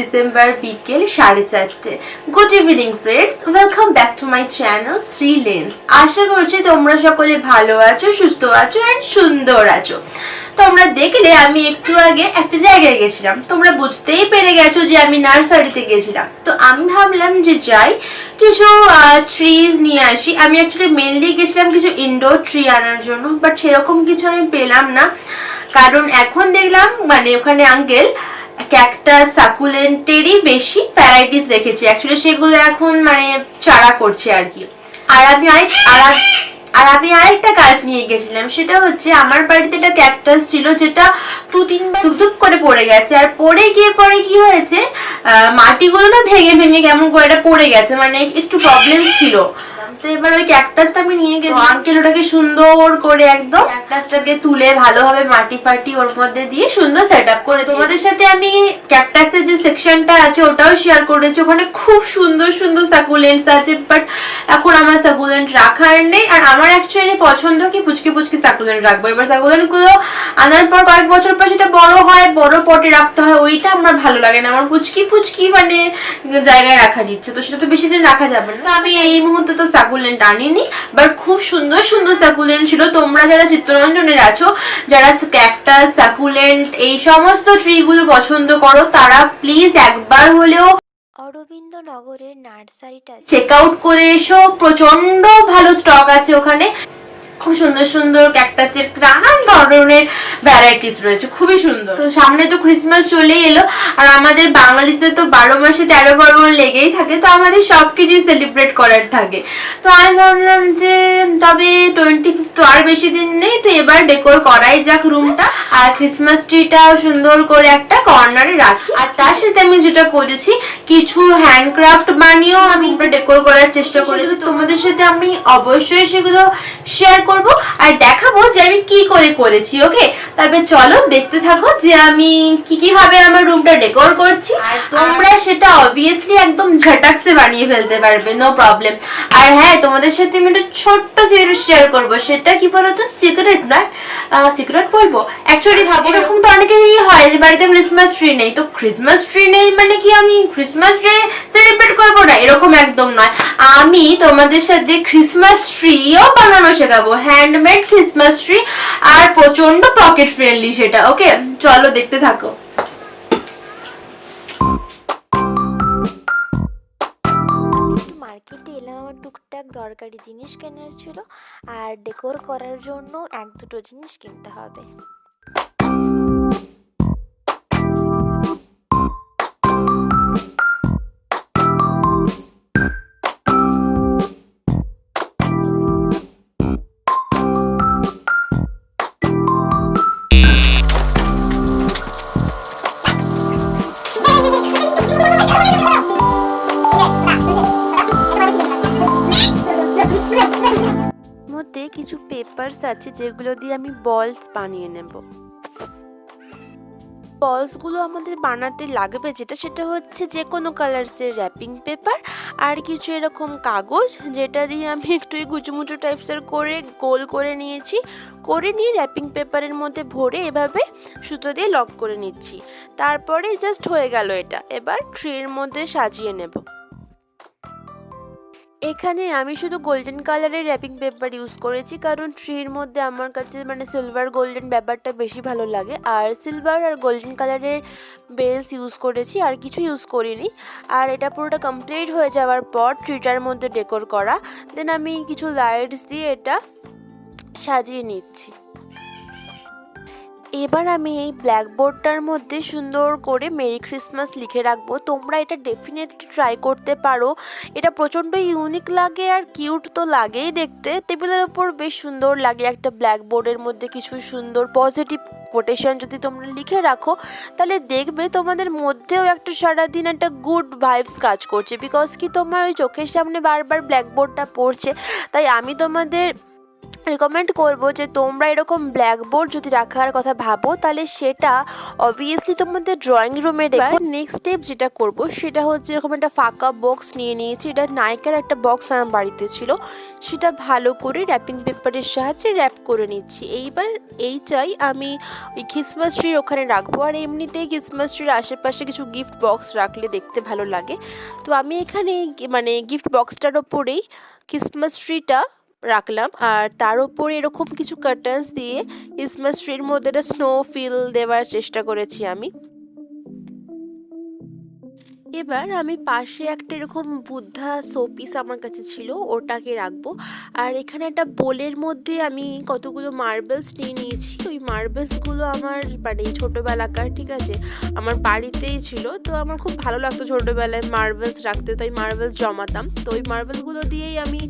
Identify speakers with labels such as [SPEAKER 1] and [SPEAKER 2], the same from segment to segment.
[SPEAKER 1] December বিকেল 4:30। Good evening friends, welcome back to my channel Sree Lens. আশা করছি তোমরা সকলে ভালো আছো, সুস্থ আছো অ্যান্ড সুন্দর আছো। তোমরা দেখলে আমি একটু আগে একটা জায়গায় গেছিলাম, তোমরা বুঝতেই পেরে গেছো যে আমি নার্সারিতে গেছিলাম। তো আমি ভাবলাম যে যাই কিছু ট্রিজ নিয়ে আসি। আমি অ্যাকচুয়ালি মেনলি গেছিলাম কিছু ইনডোর ট্রি আনার জন্য, বাট সেরকম কিছু আমি পেলাম না। কারণ এখন দেখলাম মানে ওখানে আঙ্কেল ক্যাকটাস সাকুলেন্টেরই বেশি ভ্যারাইটিস রেখেছে। অ্যাকচুয়ালি সেগুলো এখন মানে চারা করছে আর কি। আর আমি আরেকটা কাজ নিয়ে গেছিলাম, সেটা হচ্ছে আমার বাড়িতে একটা ক্যাকটাস ছিল যেটা 2-3 বার ধুপ করে পড়ে গেছে। আর পরে কি হয়েছে, মাটিগুলো না ভেঙে ভেঙে কেমন করে এটা পড়ে গেছে, মানে একটু প্রবলেম ছিল। তো এবার ওই ক্যাকটাসটা আমি নিয়ে গেছি, আঙ্কেল ওটাকে সুন্দর করে একদম ক্যাকটাসটাকে তুলে ভালোভাবে মাটি ফাটি ওর মধ্যে দিয়ে সুন্দর সেট আপ করে তোমাদের সাথে আমি ক্যাকটাসের যে সেকশনটা আছে ওটাও শেয়ার করেছি। ওখানে খুব সুন্দর সুন্দর সাকুলেন্টস আছে, বাট এখন আমার সাকুলেন্ট রাখার নেই। আর আমার অ্যাকচুয়ালি পছন্দ কি পুচকি পুচকি সাকুলেন্ট রাখবো। এবার সাকুলেন্ট গুলো আনার পর কয়েক বছর পর সেটা বড় হয়, বড় পটে রাখতে হয়, ওইটা আমার ভালো লাগে না। আমার পুচকি পুচকি মানে জায়গায় রাখার ইচ্ছে, তো সেটা তো বেশি দিন রাখা যাবে না। আমি এই মুহূর্তে তো সাকুলেন্ট আনিনি, বাট খুব সুন্দর সুন্দর সাকুলেন্ট ছিল। তোমরা যারা চিত্তরঞ্জনের আছো, যারা ক্যাকটাস সাকুলেন্ট এই সমস্ত ট্রিগুলো পছন্দ করো, তারা প্লিজ একবার হলেও
[SPEAKER 2] অরবিন্দনগরের নার্সারিটা
[SPEAKER 1] চেক আউট করে এসো। প্রচন্ড ভালো স্টক আছে ওখানে, খুব সুন্দর সুন্দর ক্যাকটাসের নানান ধরনের ভ্যারাইটিস রয়েছে, খুবই সুন্দর। তো সামনে তো ক্রিসমাস চলেই এলো, আর আমাদের বাঙালিতে তো 12 মাসে 13 পার্বণ লেগেই থাকে, তো আমাদের সবকিছু সেলিব্রেট করার থাকে। তো আমি ভাবলাম যে তবে 25 তো আর বেশি দিন নেই, তো এবার ডেকোর করাই যাক রুমটা। আর ক্রিসমাস ট্রিটাও সুন্দর করে একটা কর্নারে রাখি। আর তার সাথে আমি যেটা করেছি, কিছু হ্যান্ডক্রাফট বানিয়েও আমি ডেকোর করার চেষ্টা করেছি। তোমাদের সাথে আমি অবশ্যই সেগুলো শেয়ার করব আর দেখাবো যে আমি কি করে করেছি। ওকে, তবে চলো দেখতে থাকো যে আমি কি ভাবে আমার রুমটা ডেকোর করছি। আর তোমরা সেটা অবভিয়াসলি একদম ঝটাকসে বানিয়ে ফেলতে পারবে, নো প্রবলেম। আর হ্যাঁ, তোমাদের সাথে আমি একটা ছোট্ট সিক্রেট শেয়ার করব। সেটা কি বলতো, সিক্রেট না, সিক্রেট বলবো। অ্যাকচুয়ালি ভাবো এরকম তো অনেকেরই হয় যে বাড়িতে ক্রিসমাস ট্রি নেই, তো ক্রিসমাস ট্রি নেই মানে কি আমি ক্রিসমাস ডে সেলিব্রেট করবো না, এরকম একদম নয়। আমি তোমাদের সাথে ক্রিসমাস ট্রিও বানানো শেখাবো, হ্যান্ডমেড ক্রিসমাস ট্রি, আর প্রচন্ড পকেট ফ্রেন্ডলি সেটা। ওকে, চলো দেখতে থাকো।
[SPEAKER 2] মার্কেটে এলাম, আমার টুকটাক দরকারি জিনিস কেনার ছিল, আর ডেকোর করার জন্য 1-2 জিনিস কিনতে হবে। মধ্যে কিছু পেপারস আছে যেগুলো দিয়ে আমি বলস বানিয়ে নেব। বলসগুলো আমাদের বানাতে লাগবে যেটা, সেটা হচ্ছে যে কোনো কালার্সের র্যাপিং পেপার আর কিছু এরকম কাগজ, যেটা দিয়ে আমি একটু গুচুমুচু টাইপসের করে গোল করে নিয়েছি। করে নিয়ে র্যাপিং পেপারের মধ্যে ভরে এভাবে সুতো দিয়ে লক করে নিচ্ছি। তারপরে জাস্ট হয়ে গেল এটা। এবার ট্রির মধ্যে সাজিয়ে নেব। এখানে আমি শুধু গোল্ডেন কালারের র্যাপিং পেপার ইউজ করেছি, কারণ ট্রির মধ্যে আমার কাছে মানে সিলভার গোল্ডেন ব্যাপারটা বেশি ভালো লাগে। আর সিলভার আর গোল্ডেন কালারের বেলস ইউজ করেছি, আর কিছু ইউজ করিনি। আর এটা পুরোটা কমপ্লিট হয়ে যাওয়ার পর ট্রিটার মধ্যে ডেকোর করা, দেন আমি কিছু লাইটস দিয়ে এটা সাজিয়ে নিচ্ছি। এবার আমি এই ব্ল্যাকবোর্ডটার মধ্যে সুন্দর করে মেরি ক্রিসমাস লিখে রাখবো। তোমরা এটা ডেফিনেটলি ট্রাই করতে পারো, এটা প্রচণ্ড ইউনিক লাগে আর কিউট তো লাগেই দেখতে। টেবিলের ওপর বেশ সুন্দর লাগে একটা ব্ল্যাকবোর্ডের মধ্যে কিছু সুন্দর পজিটিভ কোটেশন যদি তোমরা লিখে রাখো, তাহলে দেখবে তোমাদের মধ্যেও একটা সারাদিন একটা গুড ভাইবস কাজ করছে। বিকজ কি তোমার ওই চোখের সামনে বারবার ব্ল্যাকবোর্ডটা পড়ছে, তাই আমি তোমাদের রেকমেন্ড করব যে তোমরা এরকম ব্ল্যাকবোর্ড যদি রাখার কথা ভাবো তাহলে সেটা অবভিয়াসলি তোমাদের ড্রয়িং রুমে রেখো। নেক্সট স্টেপ যেটা করব সেটা হচ্ছে এরকম একটা ফাঁকা বক্স নিয়ে নিয়েছি। এটা নাইকার একটা বক্স আমার বাড়িতে ছিল, সেটা ভালো করে র্যাপিং পেপারের সাহায্যে র্যাপ করে নিচ্ছি। এইবার এইটাই আমি ওই ক্রিসমাস ট্রির ওখানে রাখবো। আর এমনিতেই ক্রিসমাস ট্রির আশেপাশে কিছু গিফট বক্স রাখলে দেখতে ভালো লাগে। তো আমি এখানে মানে গিফট বক্সটার ওপরেই ক্রিসমাস ট্রিটা রাখলাম, আর তার উপরে এরকম কিছু কার্টেন্স দিয়ে ক্রিসমাস ট্রির মধ্যে একটা স্নো ফিল দেওয়ার চেষ্টা করেছি আমি। এবার আমি পাশে একটা এরকম বুদ্ধা শোপিস আমার কাছে ছিল, ওটাকে রাখবো। আর এখানে একটা বোলের মধ্যে আমি কতগুলো মার্বেলস নিয়ে নিয়েছি। ওই মার্বেলসগুলো আমার মানে ছোটোবেলাকার, ঠিক আছে, আমার বাড়িতেই ছিল। তো আমার খুব ভালো লাগতো ছোটোবেলায় মার্বেলস রাখতে, তাই মার্বেলস জমাতাম। তো ওই মার্বেলসগুলো দিয়েই আমি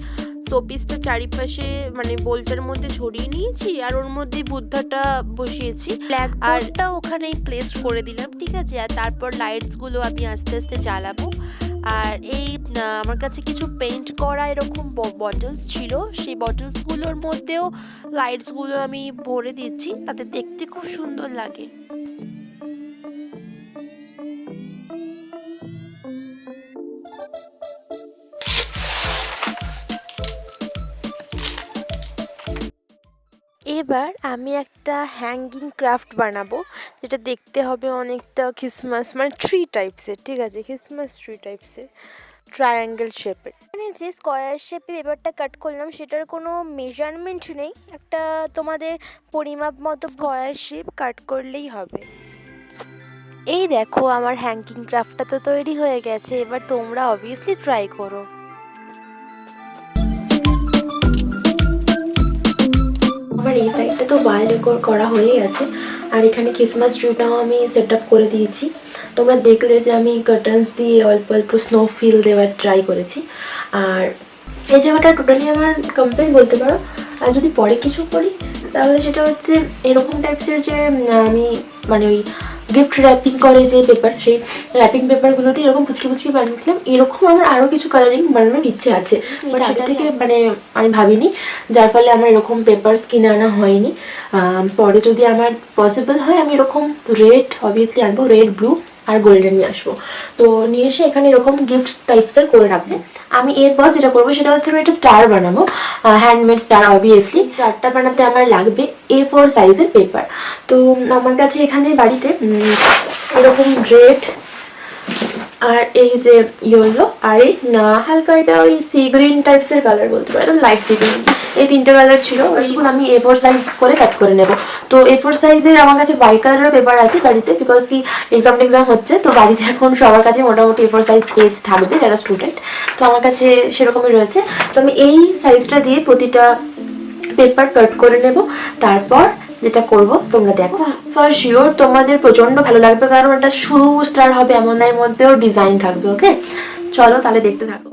[SPEAKER 2] শোপিসটা চারিপাশে মানে বোলটার মধ্যে ছড়িয়ে নিয়েছি, আর ওর মধ্যেই বুদ্ধাটা বসিয়েছি। ব্ল্যাকবোর্ডটা ওখানেই প্লেস করে দিলাম, ঠিক আছে। আর তারপর লাইটসগুলো আমি আস্তে আস্তে জ্বালাবো। আর এই আমার কাছে কিছু পেইন্ট করা এরকম বটলস ছিল, সেই বটলসগুলোর মধ্যেও লাইটসগুলো আমি ভরে দিচ্ছি, তাতে দেখতে খুব সুন্দর লাগে। এবার আমি একটা হ্যাঙ্গিং ক্রাফট বানাবো, যেটা দেখতে হবে অনেকটা ক্রিসমাস মানে ট্রি টাইপসের, ঠিক আছে, ক্রিসমাস ট্রি টাইপসের, ট্রায়াঙ্গেল শেপের। মানে যে স্কোয়ার শেপে পেপারটা কাট করলাম সেটার কোনো মেজারমেন্ট নেই, একটা তোমাদের পরিমাপ মতো স্কোয়ার শেপ কাট করলেই হবে। এই দেখো আমার হ্যাঙ্গিং ক্রাফটটা তো তৈরি হয়ে গেছে, এবার তোমরা অবভিয়াসলি ট্রাই করো।
[SPEAKER 1] আমার এই সাইডটা তো ওয়াল ডেকোর করা হয়েই আছে, আর এখানে ক্রিসমাস ট্রিটাও আমি সেট আপ করে দিয়েছি। তোমরা দেখলে যে আমি কার্টেন্স দিয়ে অল্প অল্প স্নো ফিল দেওয়ার ট্রাই করেছি। আর এই জায়গাটা টোটালি আমার কমপ্লিট বলতে পারো। আর যদি পরে কিছু করি তাহলে সেটা হচ্ছে এরকম টাইপসের যে আমি মানে ওই গিফট র্যাপিং করে যে পেপার, সেই র্যাপিং পেপারগুলোতে এরকম পুচকি পুচকি বানিয়েছিলাম। এরকম আমার আরও কিছু কালারিং বানানোর ইচ্ছে আছে, বাট সেটা থেকে মানে আমি ভাবিনি, যার ফলে আমার এরকম পেপারস কিনে আনা হয়নি। পরে যদি আমার পসিবল হয় আমি এরকম রেড অবভিয়াসলি আনবো, রেড, ব্লু আর গোল্ডেন নিয়ে আসবো। তো নিয়ে এসে এখানে এরকম গিফট টাইপসের করে রাখবো। আমি এরপর যেটা করবো সেটা হচ্ছে আমি একটা স্টার বানাবো, হ্যান্ডমেড স্টার। অবভিয়াসলি স্টারটা বানাতে আমার লাগবে A4 সাইজের পেপার। তো আমার কাছে এখানে বাড়িতে এরকম রেড আর এই যে ইয়েলো আর এই হালকা এটা ওই সি গ্রিন টাইপসের কালার বলতে পারো, লাইট সি গ্রিন, এই তিনটে কালার ছিল। ওইগুলো আমি A4 সাইজ করে কাট করে নেব। তো A4 সাইজের আমার কাছে হোয়াইট কালারের পেপার আছে বাড়িতে, বিকজ কি এক্সাম হচ্ছে, তো বাড়িতে এখন সবার কাছে মোটামুটি A4 সাইজ পেজ থাকবে যারা স্টুডেন্ট। তো আমার কাছে সেরকমই রয়েছে। তো আমি এই সাইজটা দিয়ে প্রতিটা পেপার কাট করে নেব। তারপর যেটা করব তোমরা দেখো, ফর শিওর তোমাদের প্রচন্ড ভালো লাগবে, কারণ এটা শুধু স্টার হবে এমন এর মধ্যেও ডিজাইন থাকবে। ওকে, চলো তাহলে দেখতে থাকো।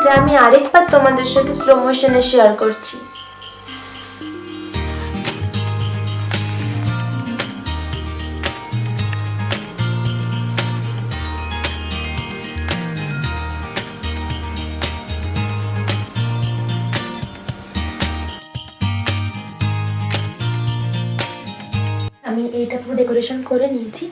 [SPEAKER 1] যেটা আমি আরেকবার তোমাদের সাথে স্লো মোশনে শেয়ার করছি। আমি এইটা পুরো ডেকোরেশন করে নিয়েছি,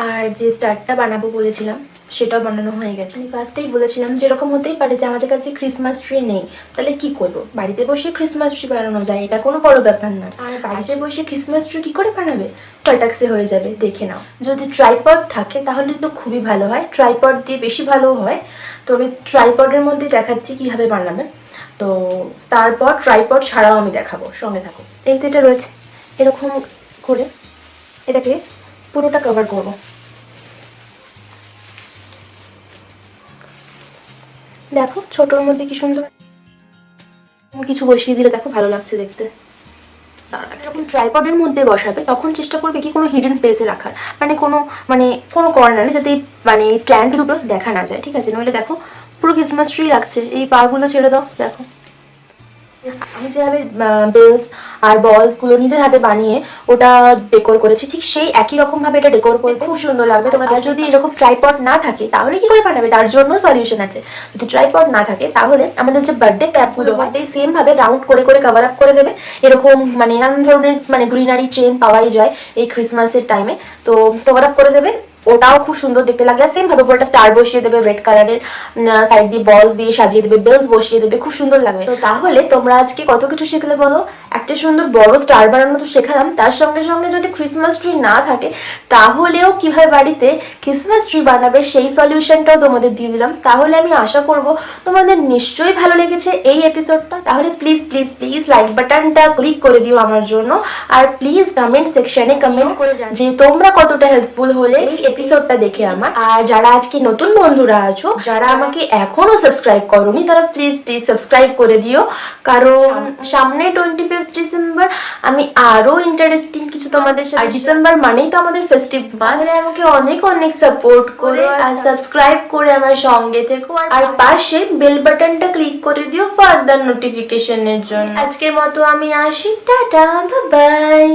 [SPEAKER 1] আর যে স্টারটা বানাবো বলেছিলাম সেটাও বানানো হয়ে গেছে। আমি ফার্স্টেই বলেছিলাম যেরকম হতেই পারে যে আমাদের কাছে ক্রিসমাস ট্রি নেই, তাহলে কি করব, বাড়িতে বসে ক্রিসমাস ট্রি বানানো যায়, এটা কোনো বড় ব্যাপার না। আর বাড়িতে বসে ক্রিসমাস ট্রি কি করে বানাবে, ফটাক্সে হয়ে যাবে, দেখে নাও। যদি ট্রাইপড থাকে তাহলে তো খুবই ভালো হয়, ট্রাইপড দিয়ে বেশি ভালো হয়। তো আমি ট্রাইপডের মধ্যে দেখাচ্ছি কিভাবে বানাবে, তো তারপর ট্রাইপড ছাড়াও আমি দেখাবো, সঙ্গে থাকো। এই যেটা রয়েছে এরকম করে এটাকে পুরোটা কভার করব। দেখো ছোটোর মধ্যে কি সুন্দর কিছু বসিয়ে দিলে দেখো ভালো লাগছে দেখতে। যখন ট্রাইপডের মধ্যে বসাবে তখন চেষ্টা করবে কি কোনো হিডেন প্লেসে রাখার, কোনো কর্নারে যাতে মানে স্ট্যান্ড দুটো দেখা না যায়, ঠিক আছে? নইলে দেখো পুরো ক্রিসমাস ট্রি লাগছে, এই পাগুলো ছেড়ে দাও। দেখো আমি যেভাবে বেলস আর বলসগুলো নিজের হাতে বানিয়ে ওটা ডেকোর করেছি, ঠিক সেই একই রকম ভাবে এটা ডেকোর করতে খুব সুন্দর লাগবে। তোমাদের যদি এরকম ট্রাইপড না থাকে তাহলে কি করে বানাবে, তার জন্য সলিউশন আছে। যদি ট্রাইপড না থাকে তাহলে আমাদের যে বার্থডে ক্যাপগুলো হয় এই সেম ভাবে রাউন্ড করে করে কভার আপ করে দেবে। এরকম নানান ধরনের গ্রিনারি চেন পাওয়াই যায় এই ক্রিসমাসের টাইমে, তো কভার আপ করে দেবে, ওটাও খুব সুন্দর দেখতে লাগে। আর সেম ভাবে পুরোটা স্টার বসিয়ে দেবে, রেড কালারের সাইড দিয়ে বলস দিয়ে সাজিয়ে দেবে, বেলস বসিয়ে দেবে, খুব সুন্দর লাগবে। তো তাহলে তোমরা আজকে কত কিছু শিখলে বলো, একটা সুন্দর বড় স্টার বানানো তো শেখালাম, তার সঙ্গে সঙ্গে যদি ক্রিসমাস ট্রি না থাকে তাহলেও কিভাবে বাড়িতে ক্রিসমাস ট্রি বানাবে সেই সলিউশনটাও তোমাদের দিয়ে দিলাম। তাহলে আমি আশা করব তোমাদের নিশ্চয়ই ভালো লেগেছে এই এপিসোডটা। তাহলে প্লিজ প্লিজ প্লিজ লাইক বাটনটা ক্লিক করে দিও আমার জন্য, আর প্লিজ কমেন্ট সেকশনে কমেন্ট করে জানাও যে তোমরা কতটা হেল্পফুল হলে এই এপিসোডটা দেখে আমার। আর যারা আজকে নতুন বন্ধুরা আছো, যারা আমাকে এখনো সাবস্ক্রাইব করোনি, তারা প্লিজ প্লিজ সাবস্ক্রাইব করে দিও, কারণ সামনে 25 ডিসেম্বর আমি আরো ইন্টারেস্টিং কিছু তোমাদের সাথে, ডিসেম্বর মানেই তো আমাদের ফেস্টিভ, তাহলে আমাকে অনেক অনেক সাপোর্ট করে আর সাবস্ক্রাইব করে আমার সঙ্গে থেকো, আর পাশে বেল বাটনটা ক্লিক করে দিও ফার্দার নোটিফিকেশনের জন্য। আজকের মতো আমি আসি, টাটা, বাই বাই।